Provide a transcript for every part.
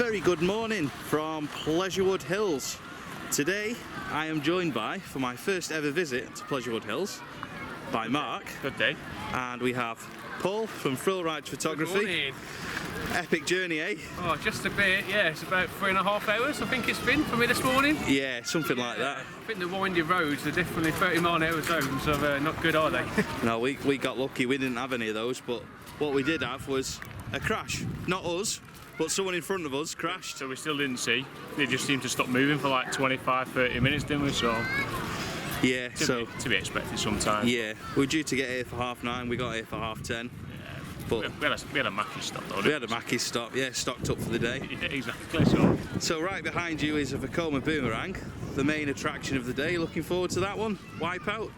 very good morning from Pleasurewood Hills. Today I am joined by, for my first ever visit to Pleasurewood Hills, by Mark. Good day. And we have Paul from Thrill Rides Photography. Good morning. Epic journey, eh? Oh, just a bit, yeah. It's about 3.5 hours, I think it's been for me this morning. Yeah, something like that. I think the windy roads are definitely 30-mile-an-hour zones, so not good, are they? No, we got lucky. We didn't have any of those, but what we did have was a crash. Not us, but someone in front of us crashed. So we still didn't see. They just seemed to stop moving for like 25-30 minutes, didn't we? So yeah, to be expected sometimes. Yeah, we were due to get here for 9:30. We got here for 10:30. But we had a Mackie stop though. We had a Mackie stop, yeah, stocked up for the day. Yeah, exactly. So right behind you is a Vekoma boomerang, the main attraction of the day. Looking forward to that one? Wipeout?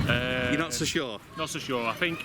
You're not so sure? Not so sure. I think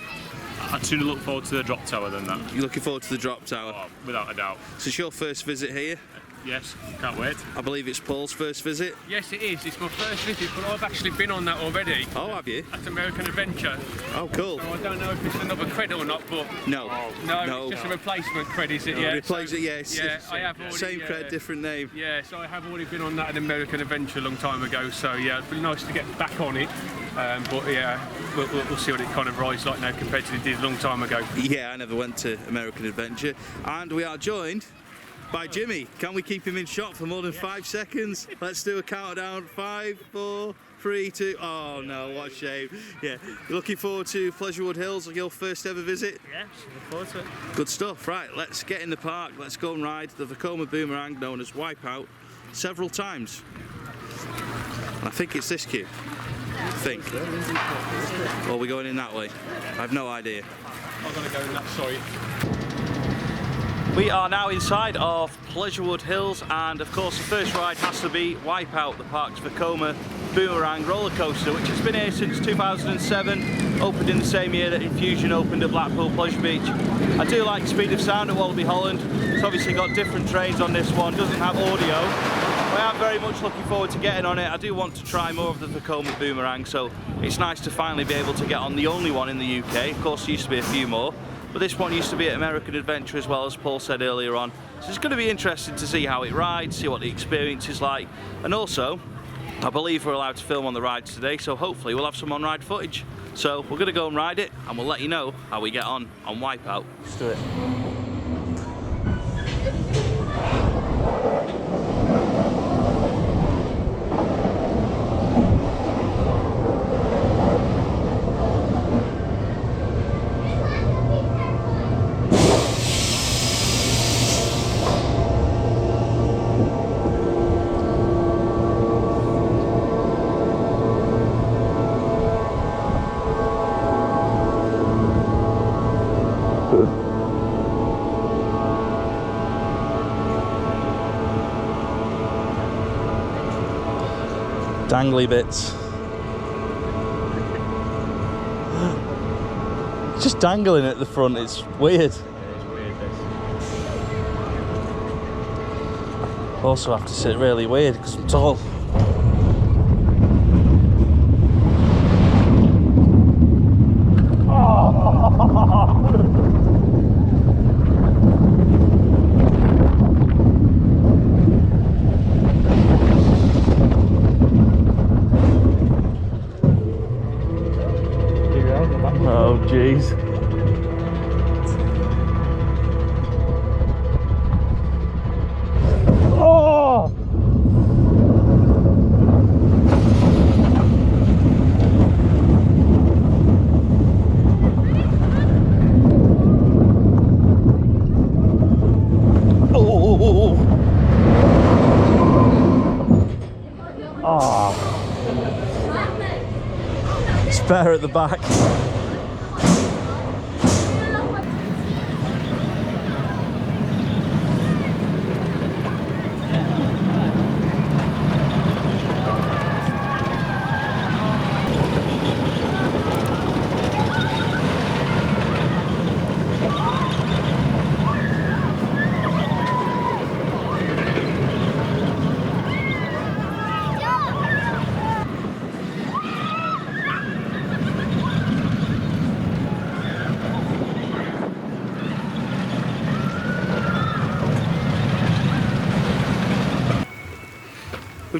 I'd sooner look forward to the drop tower than that. You're looking forward to the drop tower? Oh, without a doubt. So it's your first visit here? Yes, can't wait. I believe it's Paul's first visit? Yes, it is. It's my first visit, but I've actually been on that already. Oh, have you? At American Adventure. Oh, cool. So I don't know if it's another credit or not, but... No. No, it's just a replacement credit, is it? Yeah. Replace it, yes. Yeah, I have already... Same cred, different name. Yeah, so I have already been on that at American Adventure a long time ago, so yeah, it'd be nice to get back on it. But yeah, we'll see what it kind of rides like now compared to what it did a long time ago. Yeah, I never went to American Adventure. And we are joined by Jimmy. Can we keep him in shot for more than 5 seconds? Let's do a countdown. 5, 4, 3, 2. Oh no, what a shame. Yeah, you're looking forward to Pleasurewood Hills, your first ever visit? Yeah, looking forward to it. Good stuff. Right, let's get in the park. Let's go and ride the Vekoma boomerang known as Wipeout several times. And I think it's this queue. I think. Or are we going in that way? I have no idea. I'm going to go in that side. We are now inside of Pleasurewood Hills, and of course the first ride has to be Wipeout, the park's Vekoma boomerang roller coaster, which has been here since 2007, opened in the same year that Infusion opened at Blackpool Pleasure Beach. I do like the speed of sound at Wallaby Holland. It's obviously got different trains on this one, doesn't have audio. I am very much looking forward to getting on it. I do want to try more of the Vekoma boomerang, so it's nice to finally be able to get on the only one in the UK. Of course, there used to be a few more. But this one used to be at American Adventure as well, as Paul said earlier on. So it's going to be interesting to see how it rides, see what the experience is like. And also, I believe we're allowed to film on the rides today, so hopefully we'll have some on-ride footage. So we're going to go and ride it, and we'll let you know how we get on Wipeout. Let's do it. Dangly bits. Just dangling at the front, it's weird. It's weird, this. Also have to sit really weird because I'm tall. Oh jeez. Oh! Oh! Oh! Spare at the back.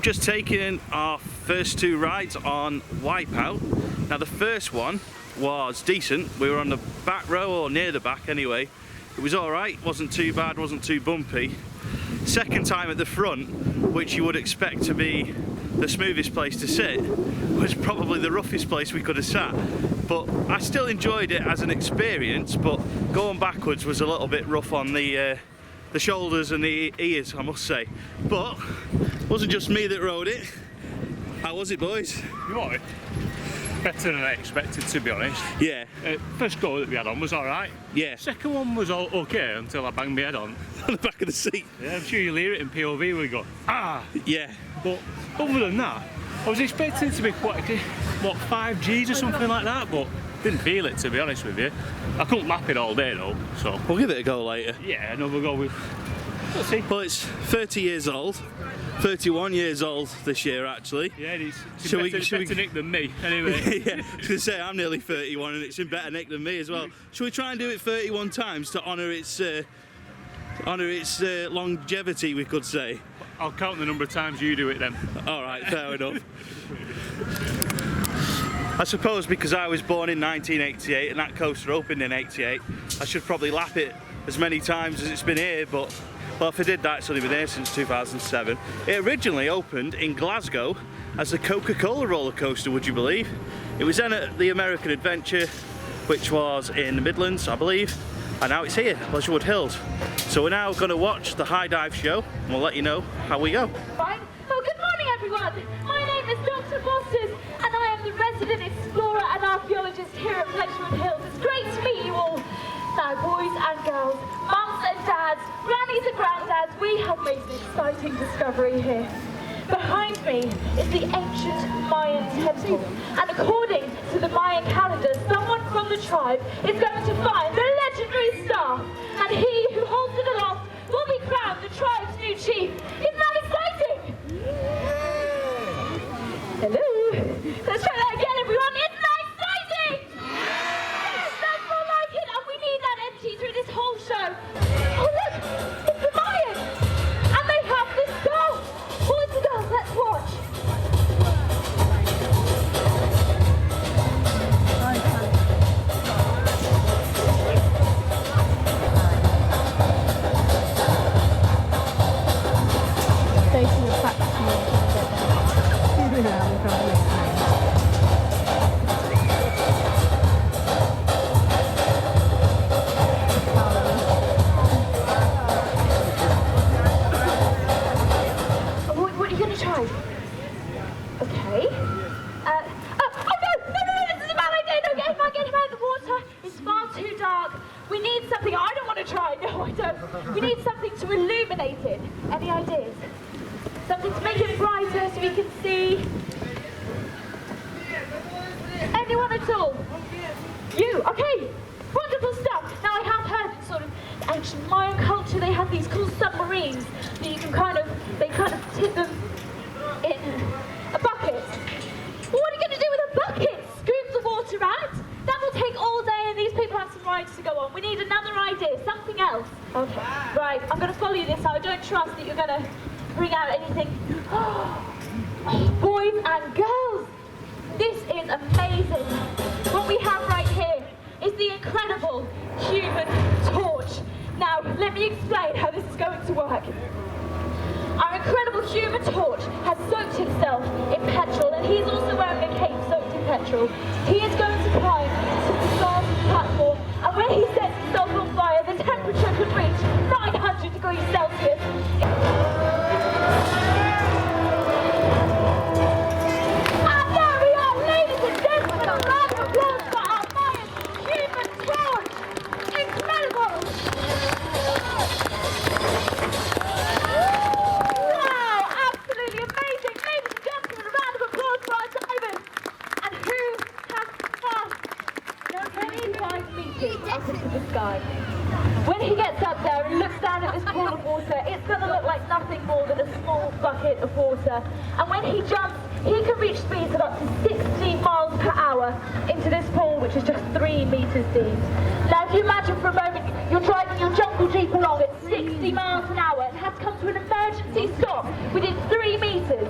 We've just taken our first two rides on Wipeout. Now the first one was decent. We were on the back row, or near the back anyway. It was alright, wasn't too bad, wasn't too bumpy. Second time at the front, which you would expect to be the smoothest place to sit, was probably the roughest place we could have sat. But I still enjoyed it as an experience, but going backwards was a little bit rough on the shoulders and the ears, I must say. But it wasn't just me that rode it. How was it, boys? You know what? Better than I expected, to be honest. Yeah. First go that we had on was alright. Yeah. Second one was all okay until I banged my head on On the back of the seat. Yeah, I'm sure you'll hear it in POV. We go, ah! Yeah. But other than that, I was expecting it to be what 5 Gs or something like that, but didn't feel it, to be honest with you. I couldn't lap it all day though, so. We'll give it a go later. Yeah, another go with. Let's see. Well, it's 30 years old. 31 years old this year, actually. Yeah, it's Shall better nick than me, anyway. Yeah, I was going to say, I'm nearly 31 and it's in better nick than me as well. Shall we try and do it 31 times to honour its longevity, we could say? I'll count the number of times you do it then. Alright, fair enough. I suppose because I was born in 1988 and that coaster opened in 88, I should probably lap it as many times as it's been here, but well, if I did that, it's only been here since 2007. It originally opened in Glasgow as the Coca-Cola roller coaster, would you believe? It was then at the American Adventure, which was in the Midlands, I believe, and now it's here, Pleasurewood Hills. So we're now going to watch the high dive show, and we'll let you know how we go. Fine. Oh, good morning, everyone. My name is Dr. Boston, and I am the resident explorer and archaeologist here at Pleasurewood Hills. It's great to meet you all. Now, boys and girls, mums and dads, grannies and granddads, we have made an exciting discovery here. Behind me is the ancient Mayan temple, and according to the Mayan calendar, someone from the tribe is going to find the legendary staff, and he who holds it aloft will be crowned the tribe's new chief. Isn't that exciting? Hello? Let's try that again, everyone. Isn't that exciting? Yes, that's more like it, and we need that energy through this whole show. Oh look, it's the Mayans, and they have this doll. Boys and girls, let's watch. Facing the platform. What are you going to try? Okay. No, this is a bad idea. No, get him out of the water. It's far too dark. We need something. I don't want to try. No, I don't. We need something to illuminate it. Any ideas? Something to make it brighter so we can see. Anyone at all? You? Okay. Wonderful stuff. Now I have heard in sort of ancient Mayan culture they had these cool submarines that you can they tip them in a bucket. Well, what are you going to do with a bucket? Scoop the water out? That will take all day and these people have some rides to go on. We need another idea, something else. Okay, right, I'm going to follow you this time. I don't trust that you're going to bring out anything. Boys and girls, this is amazing. What we have right here is the incredible human torch. Now, let me explain how this is going to work. Our incredible human torch has soaked himself in petrol, and he's also wearing a cape soaked in petrol. He is going to climb to the starting platform, and when he sets himself on fire, the temperature could reach 900 degrees Celsius. And there we are, ladies and gentlemen, a round of applause for our Mayan human torch. Incredible! Wow, absolutely amazing. Ladies and gentlemen, a round of applause for our divers. And who has passed 25 meters up into the sky? When he gets up there and looks down at this pool of water, it's going to look like nothing more than a small bucket of water. And when he jumps, he can reach speeds of up to 60 miles per hour into this pool, which is just 3 meters deep. Now, if you imagine for a moment, you're driving your jungle jeep along at 60 miles an hour and has to come to an emergency stop within 3 meters.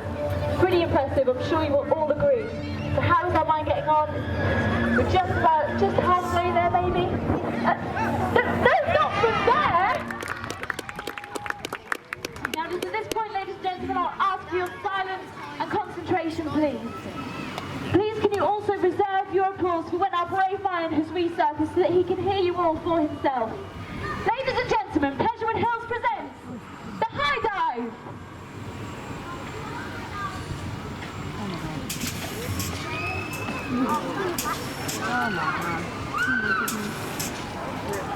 massive, I'm sure you will all agree. So how is our mine getting on? We're just halfway there maybe? No, not from there! Now just at this point, ladies and gentlemen, I'll ask for your silence and concentration, please. Please can you also reserve your applause for when our brave lion has resurfaced so that he can hear you all for himself. Ladies and gentlemen, Pleasurewood Hills presents the High Dive! Oh my god.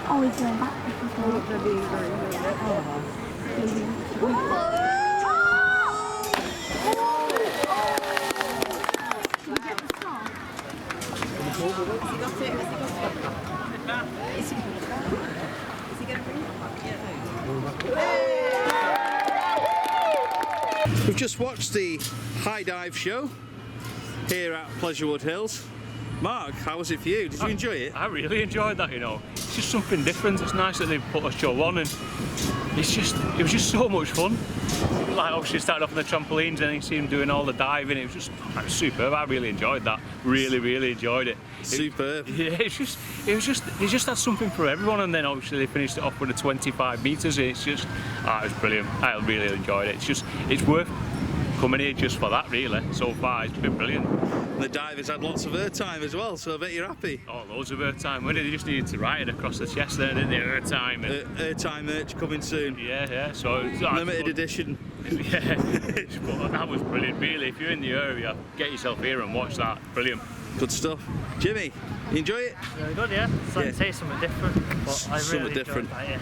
Oh, he's going back. We've just watched the high dive show here at Pleasurewood Hills. Mark, how was it for you? Did you enjoy it? I really enjoyed that, you know. It's just something different. It's nice that they've put a show on, and it was just so much fun. Like, obviously started off on the trampolines and then you see them doing all the diving. It was superb. I really enjoyed that. Really enjoyed it. Superb. Yeah, they just had something for everyone, and then obviously they finished it off with the 25 metres. It's just, it was brilliant. I really enjoyed it. It's worth coming here just for that, really. So far, it's been brilliant. The divers had lots of airtime as well, so I bet you're happy. Oh, loads of airtime. Well, they just needed to write it across the chest there, didn't they? Airtime. Airtime merch coming soon. Yeah. So limited edition. Yeah, but that was brilliant. Really, if you're in the area, get yourself here and watch that. Brilliant. Good stuff. Jimmy, you enjoy it? Really good, yeah. It's like to say something different, but I really different. enjoyed that, yeah.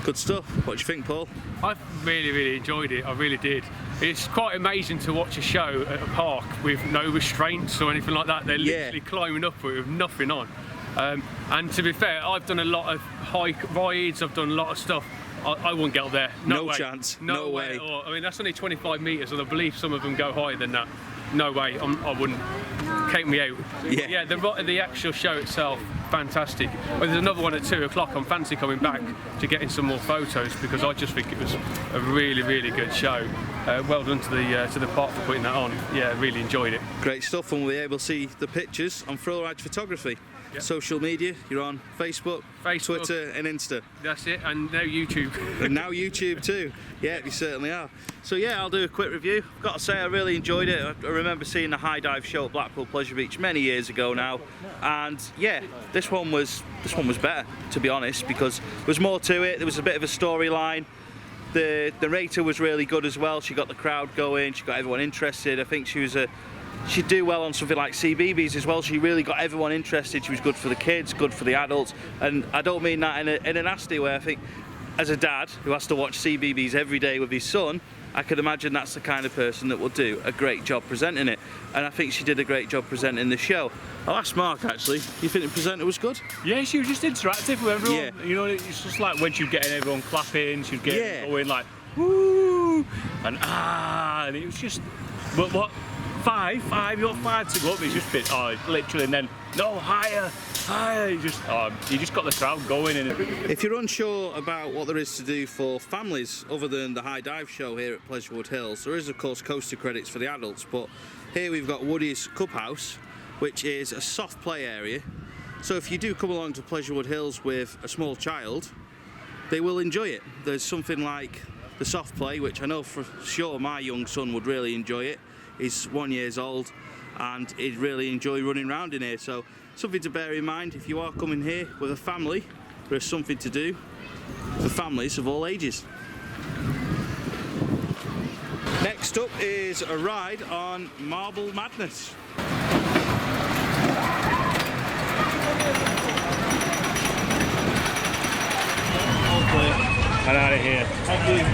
Good stuff. What do you think, Paul? I really enjoyed it. I really did. It's quite amazing to watch a show at a park with no restraints or anything like that. They're literally climbing up with nothing on. And to be fair, I've done a lot of hike rides. I've done a lot of stuff. I wouldn't get up there. No way. Chance. No way. I mean, that's only 25 metres, and I believe some of them go higher than that. No way. I wouldn't. Count me out. Yeah. The actual show itself, fantastic. Well, there's another one at 2 o'clock. I'm fancy coming back to getting some more photos because I just think it was a really good show. Well done to the park for putting that on. Yeah, really enjoyed it. Great stuff, and we'll be able to see the pictures on Thrill Ride Photography. Yep. Social media, you're on Facebook, Twitter and Insta. That's it, and now YouTube. And now YouTube too. Yeah, you certainly are. So yeah, I'll do a quick review. I've got to say I really enjoyed it. I remember seeing the high dive show at Blackpool Pleasure Beach many years ago now, and yeah, this one was better, to be honest, because there was more to it. There was a bit of a storyline. The narrator was really good as well. She got the crowd going. She got everyone interested. I think she'd do well on something like CBeebies as well. She really got everyone interested. She was good for the kids, good for the adults, and I don't mean that in a nasty way. I think as a dad who has to watch CBeebies every day with his son, I could imagine that's the kind of person that will do a great job presenting it, and I think she did a great job presenting the show. I'll ask Mark actually, you think the presenter was good? Yeah, she was just interactive with everyone. Yeah. You know, it's just like when she was getting everyone clapping, she was getting going like, woo, and it was just, but what? Five, you got 5 to go up, it's just been, literally, and then, no, higher, you just got the crowd going. And if you're unsure about what there is to do for families other than the high dive show here at Pleasurewood Hills, there is of course coaster credits for the adults, but here we've got Woody's Cub House, which is a soft play area. So if you do come along to Pleasurewood Hills with a small child, they will enjoy it. There's something like the soft play, which I know for sure my young son would really enjoy it. He's 1 year old and he'd really enjoy running around in here, so something to bear in mind if you are coming here with a family. There is something to do for families of all ages. Next up is a ride on Marble Madness. I'm out of here. Thank you.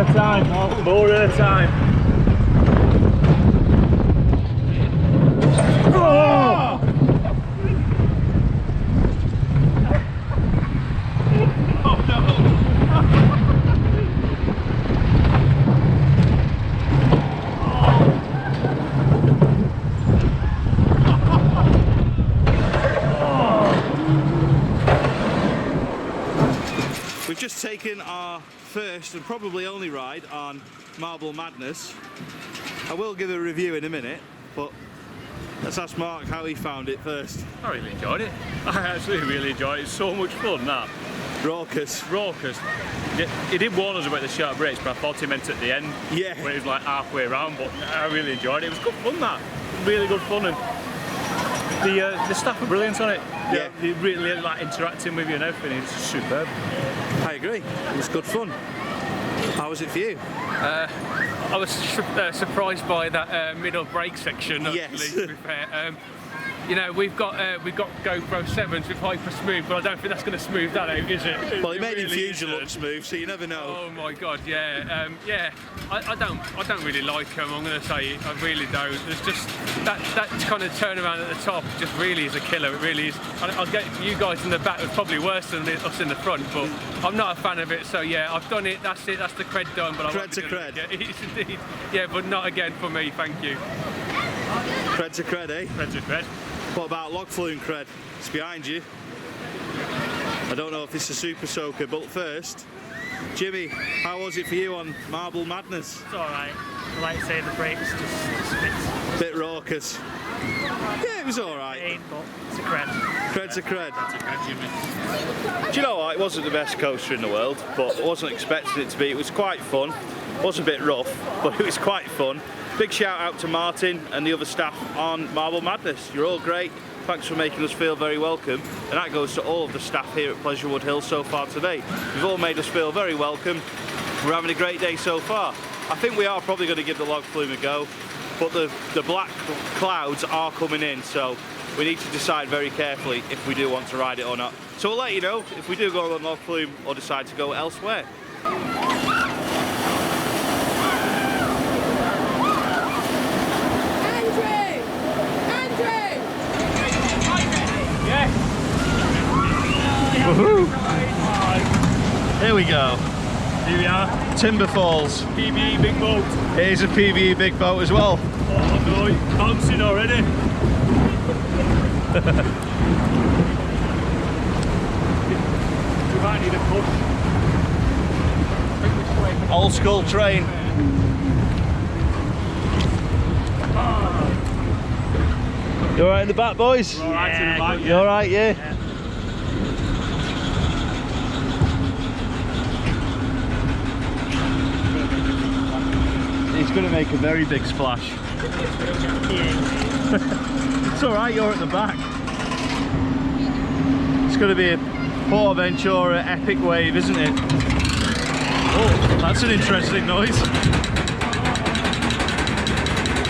at a time. More at a time. Oh! Oh no! We've just taken our first and probably only ride on Marble Madness. I will give a review in a minute, but let's ask Mark how he found it first. I really enjoyed it. I actually really enjoyed it. It's so much fun, that. Raucous. Raucous. He did warn us about the sharp brakes, but I thought he meant at the end. Yeah. When it was like halfway around, but I really enjoyed it. It was good fun, that. Really good fun. And the staff were brilliant on it. Yeah. They really like interacting with you and everything. It's superb. I agree. It was good fun. How was it for you? I was surprised by that middle brake section. Actually, Yes. to be fair. You know, we've got GoPro 7s with hyper smooth, but I don't think that's going to smooth that out, is it? Well, it made really Infusion isn't. look smooth, so you never know. Oh my god, yeah, yeah. I don't really like them. I'm going to say it. I really don't. There's just that kind of turnaround at the top just really is a killer. It really is. I'll get you guys in the back was probably worse than us in the front, but I'm not a fan of it. So yeah, I've done it. That's it. That's the cred done. But Cred to cred. Yeah, it is indeed. Yeah, but not again for me. Thank you. Cred to cred, eh? Cred to cred. What about log flume cred? It's behind you. I don't know if it's a super soaker, but first, Jimmy, how was it for you on Marble Madness? It's alright. Like I say, the brakes just spits. Bit raucous. Yeah, it was alright. Ain't, but it's a cred. Cred's a cred. That's a cred, Jimmy. Do you know what? It wasn't the best coaster in the world, but I wasn't expecting it to be. It was quite fun. It was a bit rough, but it was quite fun. Big shout out to Martin and the other staff on Marble Madness. You're all great. Thanks for making us feel very welcome. And that goes to all of the staff here at Pleasurewood Hills so far today. You've all made us feel very welcome. We're having a great day so far. I think we are probably going to give the log flume a go, but the black clouds are coming in, so we need to decide very carefully if we do want to ride it or not. So we'll let you know if we do go on log flume or decide to go elsewhere. Woohoo! Here we go. Here we are. Timber Falls. PBE big boat. It is a PBE big boat as well. Oh no, it's bouncing already. We might need a push. Old school train. You alright in the back, boys? All right, in the back. You alright, yeah? It's going to make a very big splash. It's alright, you're at the back. It's going to be a Portaventura epic wave, isn't it? Oh, that's an interesting noise.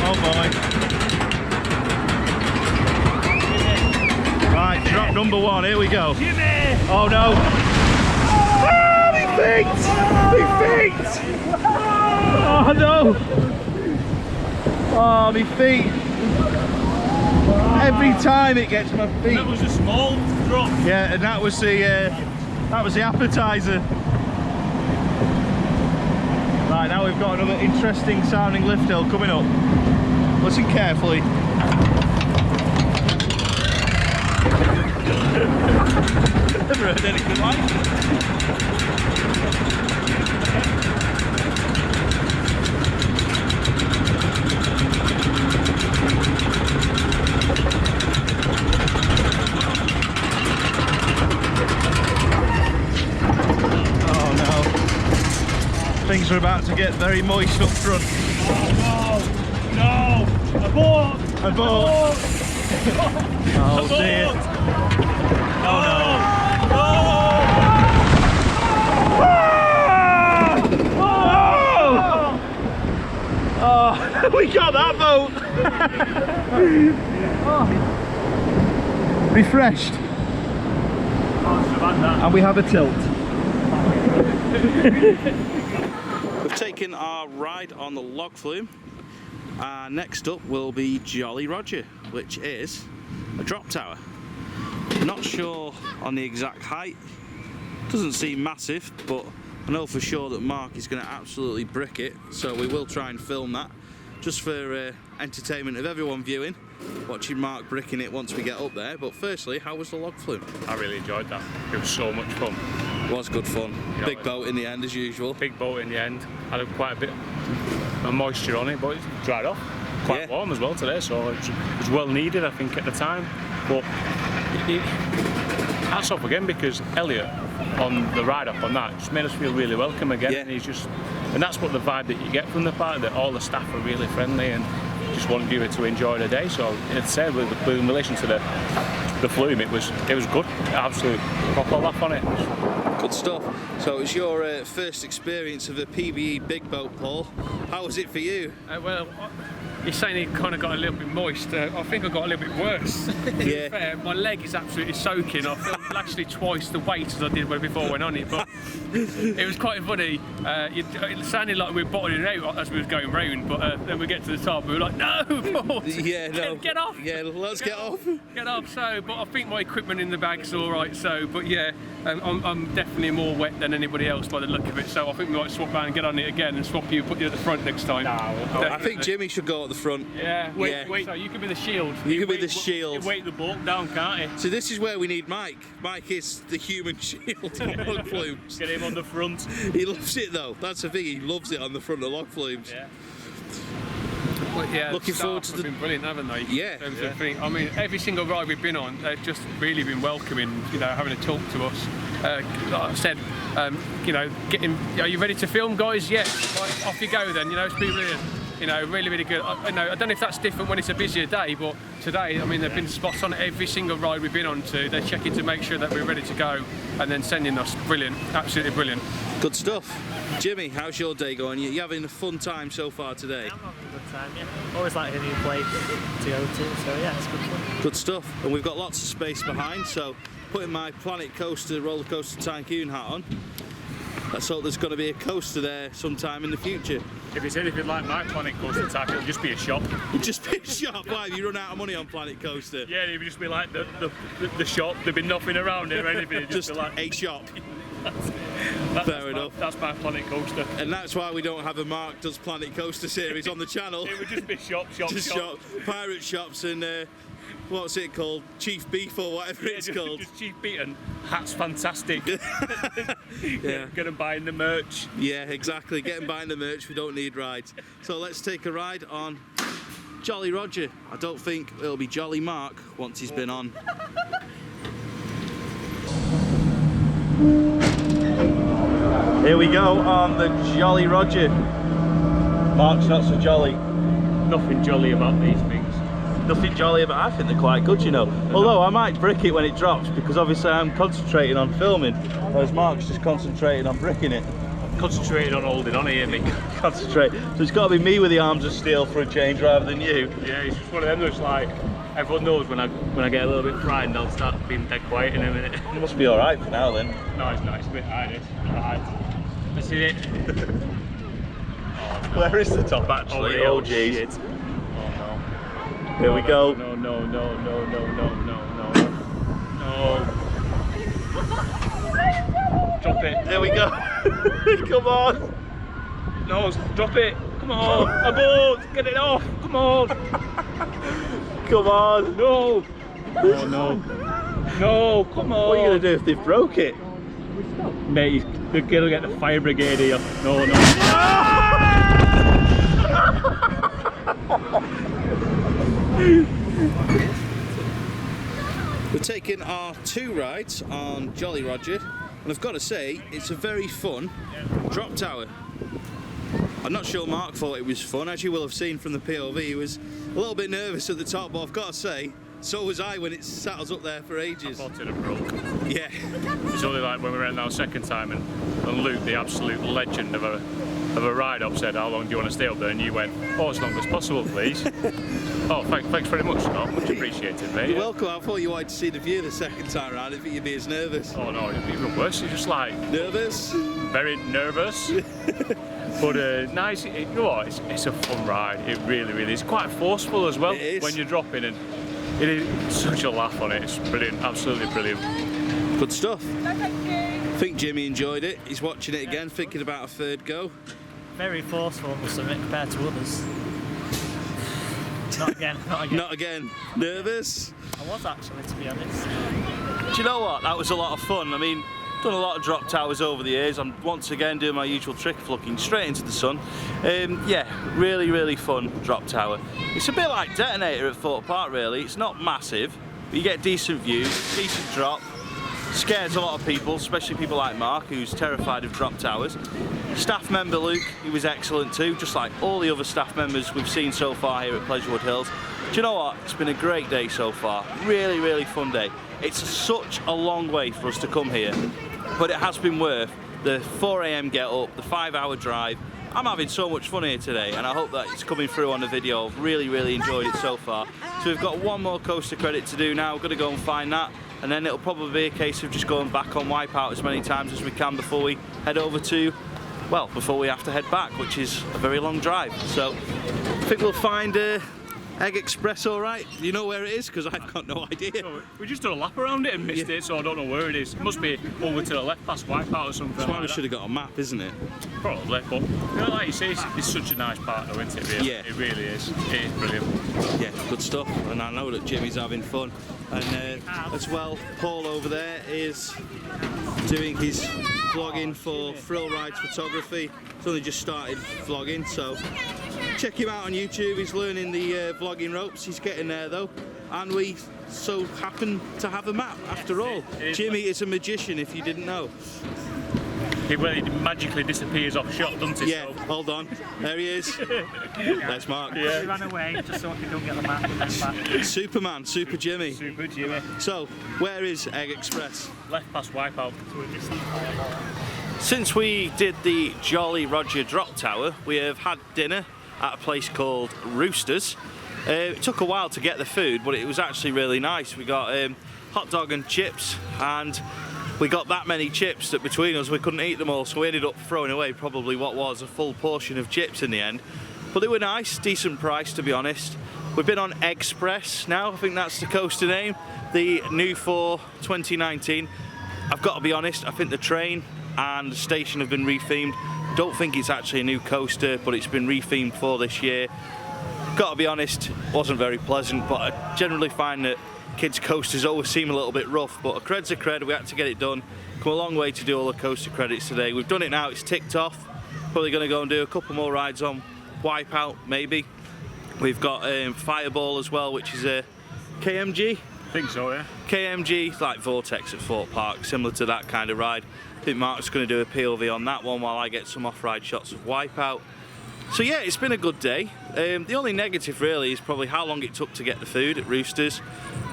Oh boy. Right, drop number one, here we go. Oh no. Oh, my feet! My feet! Oh no! Oh, my feet! Every time it gets my feet. That was a small drop. Yeah, and that was the appetizer. Right, now we've got another interesting sounding lift hill coming up. Listen carefully. Never heard anything like it. Oh no. Things are about to get very moist up front. Oh no! No! Abort! Abort! Oh dear. Oh no. Oh, we got that boat! Refreshed. Oh, so bad, that. And we have a tilt. We've Taking our ride on the log flume. Next up will be Jolly Roger, which is a drop tower. Not sure on the exact height, doesn't seem massive, but I know for sure that Mark is going to absolutely brick it, so we will try and film that just for entertainment of everyone viewing, watching Mark bricking it once we get up there. But firstly, how was the log flume? I really enjoyed that. It was so much fun. It was good fun. Yeah, Big boat in the end as usual. Big boat in the end. Had quite a bit of moisture on it, but it dried off. Quite warm as well today, so it was well needed, I think, at the time. But hats off again, because Elliot on the ride up on that just made us feel really welcome again. Yeah. And that's what the vibe that you get from the park, that all the staff are really friendly and just want you to enjoy the day. So it's said with in relation to the flume, it was good. Absolute proper laugh on it. Good stuff. So it was your first experience of a PBE big boat, Paul. How was it for you? Well, you're saying it kind of got a little bit moist. I think I got a little bit worse. Yeah. Fair, my leg is absolutely soaking. I felt actually twice the weight as I did before I went on it, but it was quite funny. It sounded like we were bottling out as we was going round, but then we get to the top and we were like, no, Paul, Yeah, no. get off. Yeah, let's get off. Get off. So, but I think my equipment in the bag's all right. So, but yeah, I'm definitely more wet than anybody else by the look of it. So I think we might swap around and get on it again and swap you, put you at the front next time. I think Jimmy should go at the front. Yeah, wait. So you can be the shield. You can be the shield. You weight the boat down, can't you? So this is where we need Mike. Mike is the human shield on log flumes. Get him on the front. He loves it though. That's the thing. He loves it on the front of log flumes. Yeah. Well, yeah, Looking forward to have been brilliant, haven't they? Yeah. In terms of thing. I mean, every single ride we've been on, they've just really been welcoming. You know, having a talk to us. Like I said, you know, are you ready to film, guys? Yes. Right, off you go then. You know, it's been brilliant. You know, really, really good. I don't know if that's different when it's a busier day, but today, I mean, they've been spot on every single ride we've been on to. They're checking to make sure that we're ready to go and then sending us. Brilliant, absolutely brilliant. Good stuff. Jimmy, how's your day going? You having a fun time so far today? Yeah, I'm having a good time, yeah. Always like a new place to go to, so yeah, it's good fun. Good stuff. And we've got lots of space behind, so putting my Planet Coaster roller coaster tycoon hat on, let's hope there's going to be a coaster there sometime in the future. If it's anything like my Planet Coaster type, it'll just be a shop. It'll just be a shop. Why, have you run out of money on Planet Coaster? Yeah, it would just be like the shop. There'd be nothing around it or anything. It'd Just be like a shop. Fair enough. That's my Planet Coaster. And that's why we don't have a Mark Does Planet Coaster series on the channel. It would just be shop. Just shop. Pirate shops and what's it called? Chief Beef or whatever it's called. Just Chief Beef and hats fantastic. Yeah. Get them buying the merch. Yeah, exactly. Get and buying the merch. We don't need rides. So let's take a ride on Jolly Roger. I don't think it'll be Jolly Mark once he's been on. Here we go on the Jolly Roger. Mark's not so jolly. Nothing jolly about these things. Nothing jolly about. I think they're quite good, you know. Although I might brick it when it drops because obviously I'm concentrating on filming, whereas Mark's just concentrating on bricking it. Concentrated on holding on here, Mick. Concentrate. So it's got to be me with the arms of steel for a change rather than you. Yeah, it's just one of them that's like, everyone knows when I get a little bit frightened, I'll start being dead quiet in a minute. It must be alright for now then. No, it's nice. A bit high, this. Alright. This is it. Where is the top actually? Oh jeez. Shit. Oh no. Here we go. No. Drop it. There we go. Come on. No, drop it. Come on. Aboard. Get it off. Come on. Come on. No. Oh no. No, come on. What are you going to do if they've broke it? Mate, they're going to get the fire brigade here. No. We're taking our 2 rides on Jolly Roger, and I've got to say, it's a very fun drop tower. I'm not sure Mark thought it was fun. As you will have seen from the POV, he was a little bit nervous at the top, but I've got to say, so was I when it sat us up there for ages. I thought it'd have broke. Yeah. It's only like when we went our second time and Luke, the absolute legend of a ride-up, said, how long do you want to stay up there? And you went, oh, as long as possible, please. Oh, thanks very much, Scott. Much appreciated, mate. You're welcome. I thought you wanted to see the view the second time around. I didn't think you'd be as nervous. Oh no, even worse. You're just like... Nervous? Very nervous. But nice, you know what, it's a fun ride, it really is. It's quite forceful as well when you're dropping, and it is such a laugh on it. It's brilliant, absolutely brilliant. Good stuff. I think Jimmy enjoyed it. He's watching it again, thinking about a third go. Very forceful, I must admit, compared to others. Not again, not again. Not again. Nervous? I was actually, to be honest. Do you know what? That was a lot of fun. I mean, done a lot of drop towers over the years. I'm once again doing my usual trick of looking straight into the sun. Yeah, really fun drop tower. It's a bit like Detonator at Thorpe Park, really. It's not massive, but you get decent views, decent drop. Scares a lot of people, especially people like Mark, who's terrified of drop towers. Staff member Luke, he was excellent too, just like all the other staff members we've seen so far here at Pleasurewood Hills. Do you know what? It's been a great day so far. Really fun day. It's such a long way for us to come here, but it has been worth the 4 AM get up, the 5-hour drive. I'm having so much fun here today, and I hope that it's coming through on the video. I've really enjoyed it so far. So we've got one more coaster credit to do now. We're gonna go and find that, and then it'll probably be a case of just going back on Wipeout as many times as we can before we head over to, well, before we have to head back, which is a very long drive. So I think we'll find Egg Express, all right? Do you know where it is? Because I've got no idea. So we just done a lap around it and missed it, so I don't know where it is. It must be over to the left past Wipeout or something. That's why like we that. should have got a map, isn't it? Probably, but you know, like you say, it's such a nice park though, isn't it? Really? Yeah. It really is. It is brilliant. Yeah, good stuff. And I know that Jimmy's having fun. And as well, Paul over there is doing his vlogging for Thrill Rides Photography. He's only just started vlogging, so check him out on YouTube. He's learning the vlogging ropes. He's getting there though. And we so happen to have a map after all. Jimmy is a magician, if you didn't know. He really magically disappears off shot, doesn't he? Yeah, hold on. There he is. There's Mark. He ran away just so I could go and get the map and then back. Superman, Super Jimmy. Super Jimmy. So, where is Egg Express? Left past Wipeout. Since we did the Jolly Roger drop tower, we have had dinner at a place called Roosters. It took a while to get the food, but it was actually really nice. We got hot dog and chips, and we got that many chips that between us we couldn't eat them all, so we ended up throwing away probably what was a full portion of chips in the end. But they were nice, decent price to be honest. We've been on Express now, I think that's the coaster name, the new for 2019. I've got to be honest, I think the train and the station have been rethemed. Don't think it's actually a new coaster, but it's been rethemed for this year. Got to be honest, wasn't very pleasant, but I generally find that kids' coasters always seem a little bit rough, but a cred's a cred, we had to get it done. Come a long way to do all the coaster credits today. We've done it now, it's ticked off. Probably going to go and do a couple more rides on Wipeout, maybe. We've got Fireball as well, which is a KMG. I think so, yeah. KMG, like Vortex at Thorpe Park, similar to that kind of ride. I think Mark's going to do a POV on that one while I get some off-ride shots of Wipeout. So yeah, it's been a good day. The only negative really is probably how long it took to get the food at Roosters,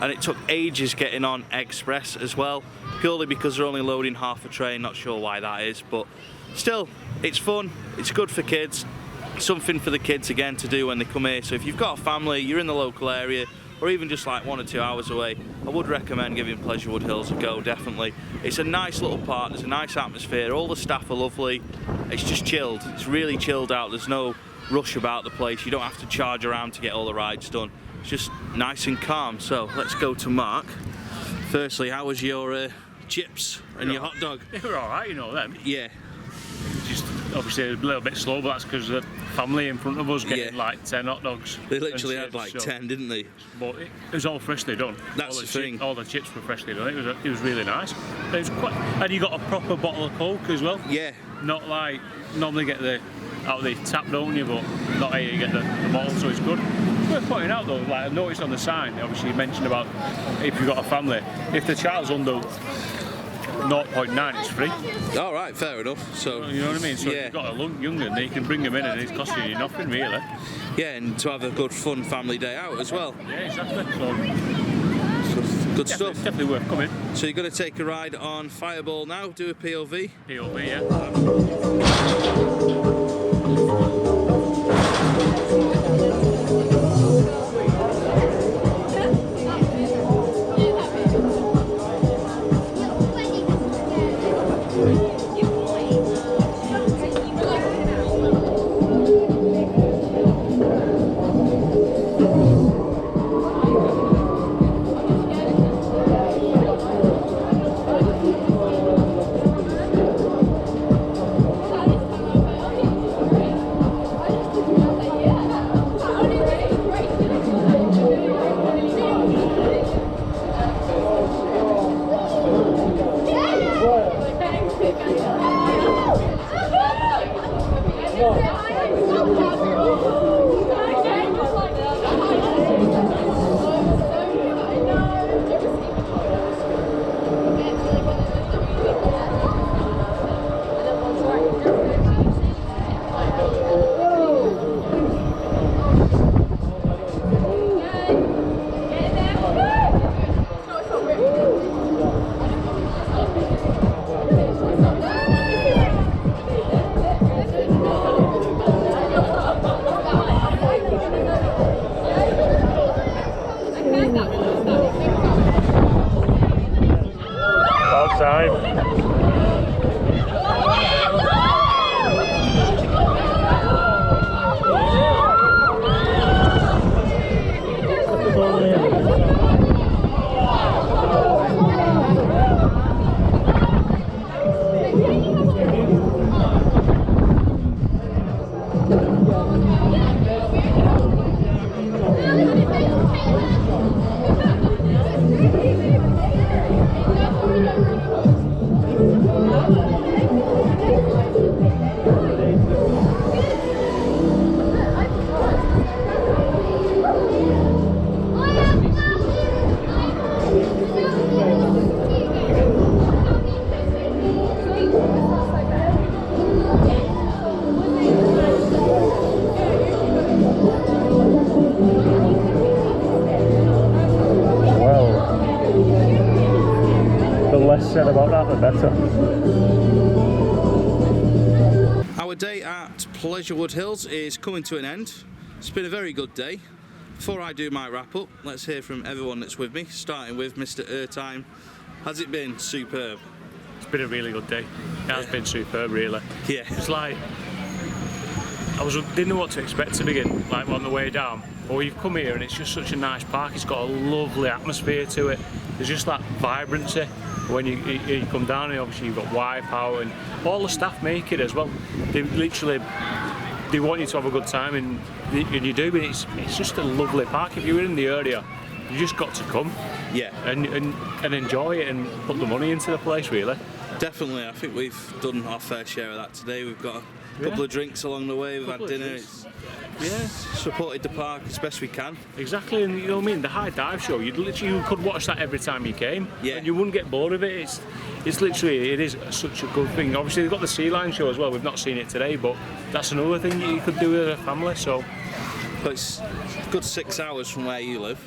and it took ages getting on Express as well, purely because they're only loading half a train. Not sure why that is, but still, it's fun, it's good for kids, something for the kids again to do when they come here. So if you've got a family, you're in the local area, or even just like 1 or 2 hours away, I would recommend giving Pleasurewood Hills a go, definitely. It's a nice little park, there's a nice atmosphere, all the staff are lovely, it's just chilled, it's really chilled out, there's no rush about the place, you don't have to charge around to get all the rides done, it's just nice and calm. So let's go to Mark. Firstly, how was your chips and your hot dog? They were alright, you know them. Yeah. Just obviously a little bit slow, but that's because the family in front of us getting like 10 hot dogs. They literally and had like chips, 10, didn't they? But it was all freshly done. That's the thing. All the chips were freshly done. It was really nice. It was quite, and you got a proper bottle of Coke as well. Yeah. Not like normally get the out of the tap, don't you? But not here you get the bottle, so it's good. Worth pointing out though, like I noticed on the sign, obviously you mentioned about if you've got a family, if the child's under 0.9, it's free. All right, fair enough. So you know what I mean. So yeah. if you've got a young one, you can bring them in, and it's costing you nothing really. Yeah, and to have a good fun family day out as well. Yeah, exactly. So Good stuff. Definitely worth coming. So you're going to take a ride on Fireball now, do a POV. POV, yeah. time. Said about that, the better. Our day at Pleasurewood Hills is coming to an end. It's been a very good day. Before I do my wrap up, let's hear from everyone that's with me, starting with Mr. Airtime. Has it been superb? It's been a really good day. It has been superb, really. Yeah. It's like didn't know what to expect to begin, like on the way down. But you've come here and it's just such a nice park. It's got a lovely atmosphere to it. There's just that vibrancy. When you come down here, obviously you've got Wipeout and all the staff make it as well. They want you to have a good time, and you do. But it's just a lovely park. If you're in the area, you just got to come, yeah, and enjoy it and put the money into the place, really. Definitely, I think we've done our fair share of that today. We've got a couple of drinks along the way. We've had dinner. Yeah, supported the park as best we can. Exactly, and you know what I mean. The high dive show, you could watch that every time you came, yeah, and you wouldn't get bored of it. It's literally, it is such a good thing. Obviously, they've got the sea lion show as well. We've not seen it today, but that's another thing you could do with a family. So, but it's a good 6 hours from where you live.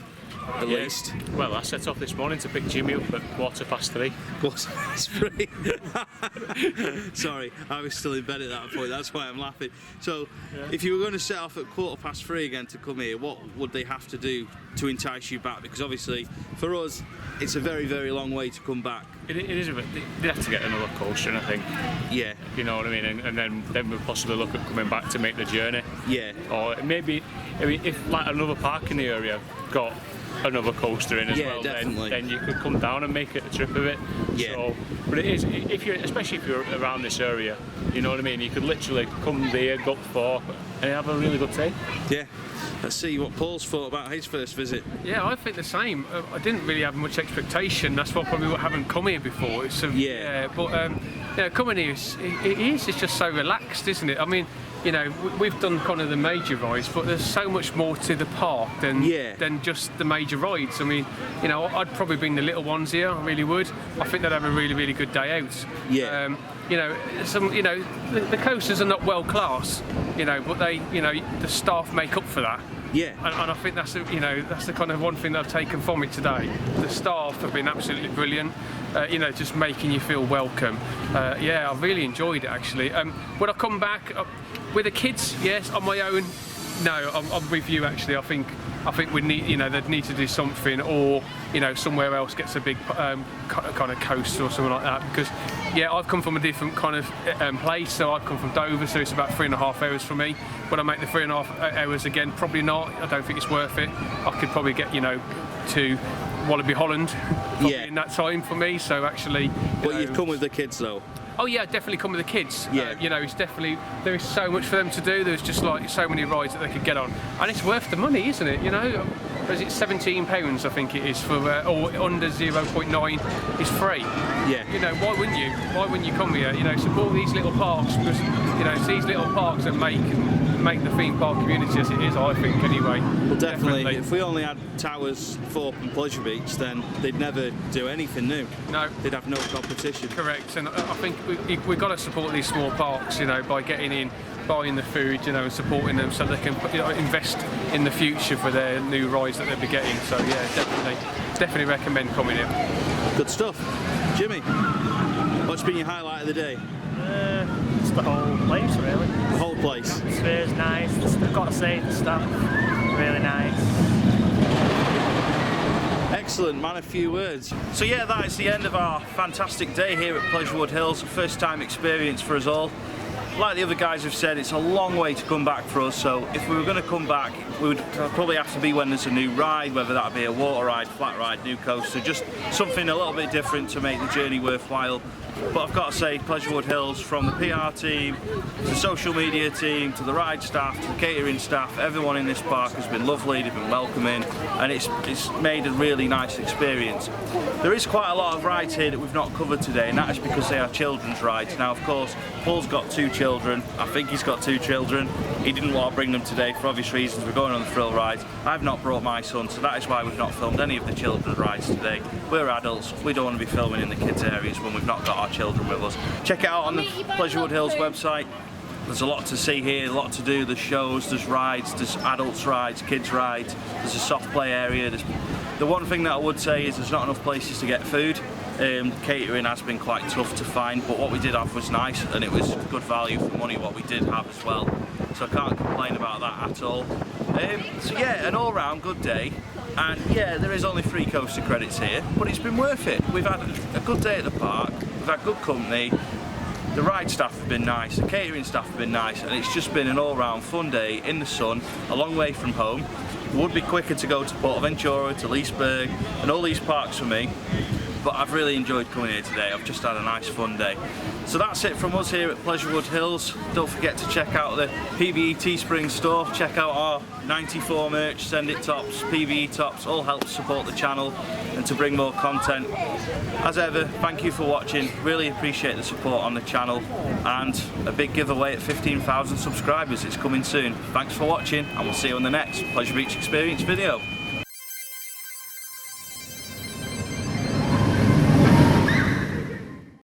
At least. Well, I set off this morning to pick Jimmy up at 3:15. 3:15. Sorry, I was still in bed at that point. That's why I'm laughing. So, if you were going to set off at 3:15 again to come here, what would they have to do to entice you back? Because obviously, for us, it's a very, very long way to come back. It is a bit. They have to get another coaster, I think. Yeah. You know what I mean, and then we'll possibly look at coming back to make the journey. Yeah. Or maybe, I mean, if like another park in the area got another coaster in as well, then you could come down and make it a trip of it. Yeah. So, but it is, especially if you're around this area, you know what I mean, you could literally come there, go for, and have a really good day. Yeah. Let's see what Paul's thought about his first visit. Yeah, I think the same. I didn't really have much expectation. That's why probably I haven't come here before. It's but coming here, it's just so relaxed, isn't it? I mean, you know, we've done kind of the major rides, but there's so much more to the park than just the major rides. I mean, you know, I'd probably bring the little ones here. I really would. I think they'd have a really, really good day out. Yeah. You know, the coasters are not world class, you know, but the staff make up for that. Yeah. And I think that's the kind of one thing that I've taken from it today. The staff have been absolutely brilliant. You know, just making you feel welcome. Yeah, I really enjoyed it actually. Would I come back with the kids? Yes. On my own? No. I'm with you actually. I think we need, you know, they'd need to do something, or you know, somewhere else gets a big kind of coaster or something like that. Because yeah, I've come from a different kind of place. So I've come from Dover, so it's about 3.5 hours for me. Would I make the 3.5 hours again? Probably not. I don't think it's worth it. I could probably get, you know, to Wallaby Holland in that time for me. So actually, But you've come with the kids though. Oh yeah, definitely come with the kids. Yeah. You know, it's definitely, there is so much for them to do. There's just like so many rides that they could get on, and it's worth the money, isn't it? You know, is it £17? I think it is for, or under 0.9 is free. Yeah. You know, why wouldn't you? Why wouldn't you come here? You know, support these little parks, because you know it's these little parks that make the theme park community as it is. I think anyway. Well, definitely. If we only had Towers, Thorpe, and Pleasure Beach, then they'd never do anything new. No. They'd have no competition. Correct, and I think we've got to support these small parks, you know, by getting in, buying the food, you know, and supporting them so they can, you know, invest in the future for their new rides that they'll be getting. So yeah, definitely recommend coming here. Good stuff. Jimmy, what's been your highlight of the day? It's the whole place, really. The whole place. The atmosphere's nice. I've got to say, the staff really nice. Excellent, man, a few words. So yeah, that is the end of our fantastic day here at Pleasurewood Hills. A first time experience for us all. Like the other guys have said, it's a long way to come back for us, so if we were going to come back, we would probably have to be when there's a new ride, whether that be a water ride, flat ride, new coaster, just something a little bit different to make the journey worthwhile. But I've got to say, Pleasurewood Hills, from the PR team, to the social media team, to the ride staff, to the catering staff, everyone in this park has been lovely, they've been welcoming, and it's made a really nice experience. There is quite a lot of rides here that we've not covered today, and that is because they are children's rides. Now, of course, Paul's got 2 children, I think he's got 2 children. He didn't want to bring them today for obvious reasons. We're going on the thrill rides. I've not brought my son, so that is why we've not filmed any of the children's rides today. We're adults, we don't want to be filming in the kids' areas when we've not got our children with us. Check it out on the Pleasurewood Hills website. There's a lot to see here, a lot to do. There's shows, there's rides, there's adults rides, kids rides, there's a soft play area. The one thing that I would say is there's not enough places to get food. Catering has been quite tough to find, but what we did have was nice, and it was good value for money what we did have as well. So I can't complain about that at all. So yeah, an all-round good day. And yeah, there is only 3 coaster credits here, but it's been worth it. We've had a good day at the park, we've had good company, the ride staff have been nice, the catering staff have been nice, and it's just been an all-round fun day in the sun, a long way from home. It would be quicker to go to Portaventura, to Leesburg, and all these parks for me, but I've really enjoyed coming here today. I've just had a nice fun day. So that's it from us here at Pleasurewood Hills. Don't forget to check out the PVE Teespring store. Check out our 94 merch, Send It tops, PVE tops, all help support the channel and to bring more content. As ever, thank you for watching. Really appreciate the support on the channel, and a big giveaway at 15,000 subscribers. It's coming soon. Thanks for watching, and we'll see you on the next Pleasure Beach Experience video.